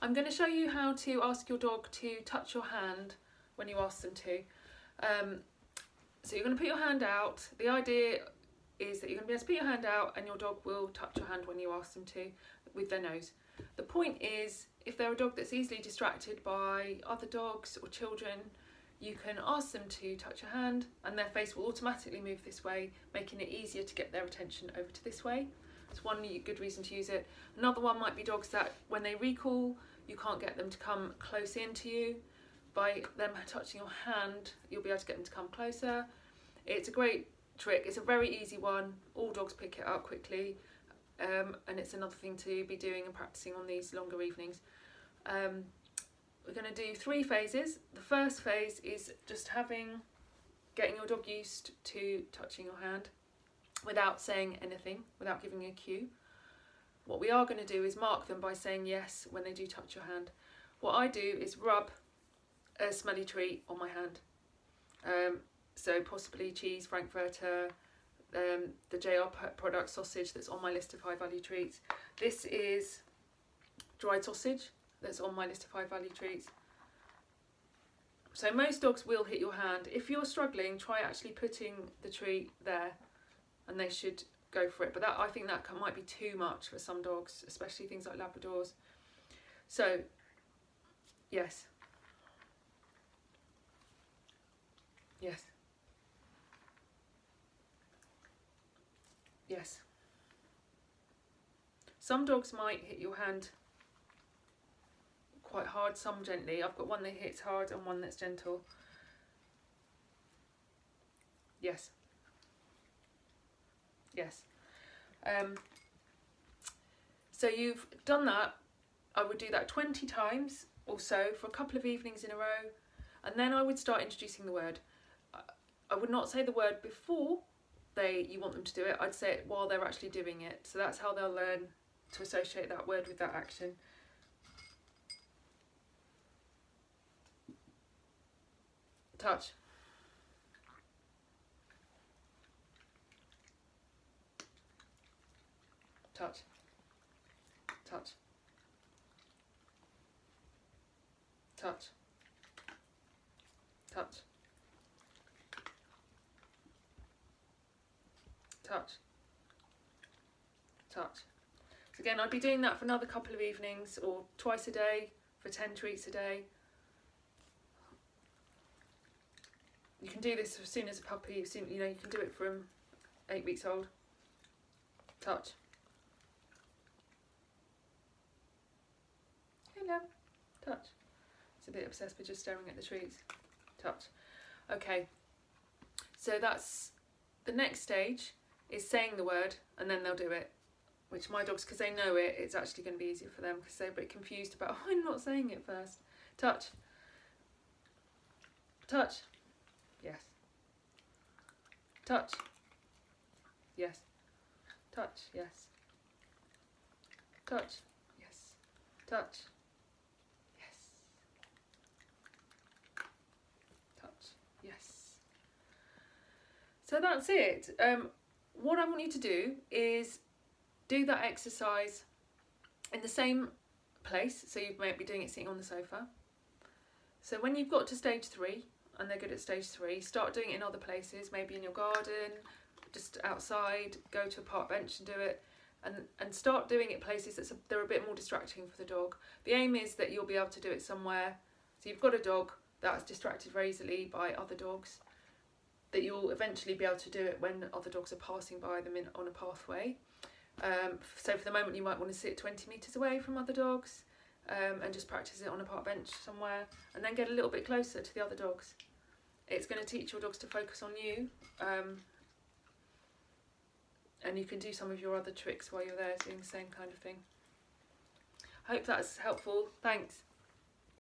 I'm going to show you how to ask your dog to touch your hand when you ask them to. So you're going to put your hand out. The idea is that you're going to be able to put your hand out and your dog will touch your hand when you ask them to with their nose. The point is, if they're a dog that's easily distracted by other dogs or children, you can ask them to touch your hand and their face will automatically move this way, making it easier to get their attention over to this way. It's one good reason to use it. Another one might be dogs that when they recall, you can't get them to come close into you. By them touching your hand, you'll be able to get them to come closer. It's a great trick. It's a very easy one. All dogs pick it up quickly. And it's another thing to be doing and practicing on these longer evenings. We're going to do 3 phases. The first phase is just getting your dog used to touching your hand without saying anything, without giving a cue. What we are going to do is mark them by saying yes when they do touch your hand. What I do is rub a smelly treat on my hand. So possibly cheese, frankfurter, the JR product sausage that's on my list of high value treats. This is dried sausage that's on my list of high value treats. So most dogs will hit your hand. If you're struggling, try actually putting the treat there and they should go for it. But I think that might be too much for some dogs, especially things like Labradors. So, yes. Yes. Yes. Some dogs might hit your hand quite hard, some gently. I've got one that hits hard and one that's gentle. Yes. Yes. So you've done that. I would do that 20 times or so for a couple of evenings in a row, and then I would start introducing the word. I would not say the word before you want them to do it. I'd say it while they're actually doing it. So that's how they'll learn to associate that word with that action. Touch. Touch. Touch. Touch. Touch. Touch. Touch. So again, I'd be doing that for another couple of evenings or twice a day for 10 treats a day. You can do this as soon as a puppy, you know, you can do it from 8 weeks old. Touch. Hello. Touch. It's a bit obsessed with just staring at the trees. Touch. Okay, so that's the next stage, is saying the word and then they'll do it, which my dogs, because they know it, it's actually going to be easier for them because they're a bit confused about, oh, I'm not saying it first. Touch. Touch. Yes. Touch. Yes. Touch. Yes. Touch. Yes. Touch. Yes. Touch. Yes. So that's it. What I want you to do is do that exercise in the same place. So you might be doing it sitting on the sofa. So when you've got to stage 3, and they're good at stage 3, start doing it in other places, maybe in your garden, just outside, go to a park bench and do it, and start doing it places they're a bit more distracting for the dog. The aim is that you'll be able to do it somewhere, so you've got a dog that's distracted very easily by other dogs, that you'll eventually be able to do it when other dogs are passing by them on a pathway. So for the moment you might want to sit 20 metres away from other dogs, and just practice it on a park bench somewhere, and then get a little bit closer to the other dogs. It's going to teach your dogs to focus on you, and you can do some of your other tricks while you're there doing the same kind of thing. I hope that's helpful. Thanks.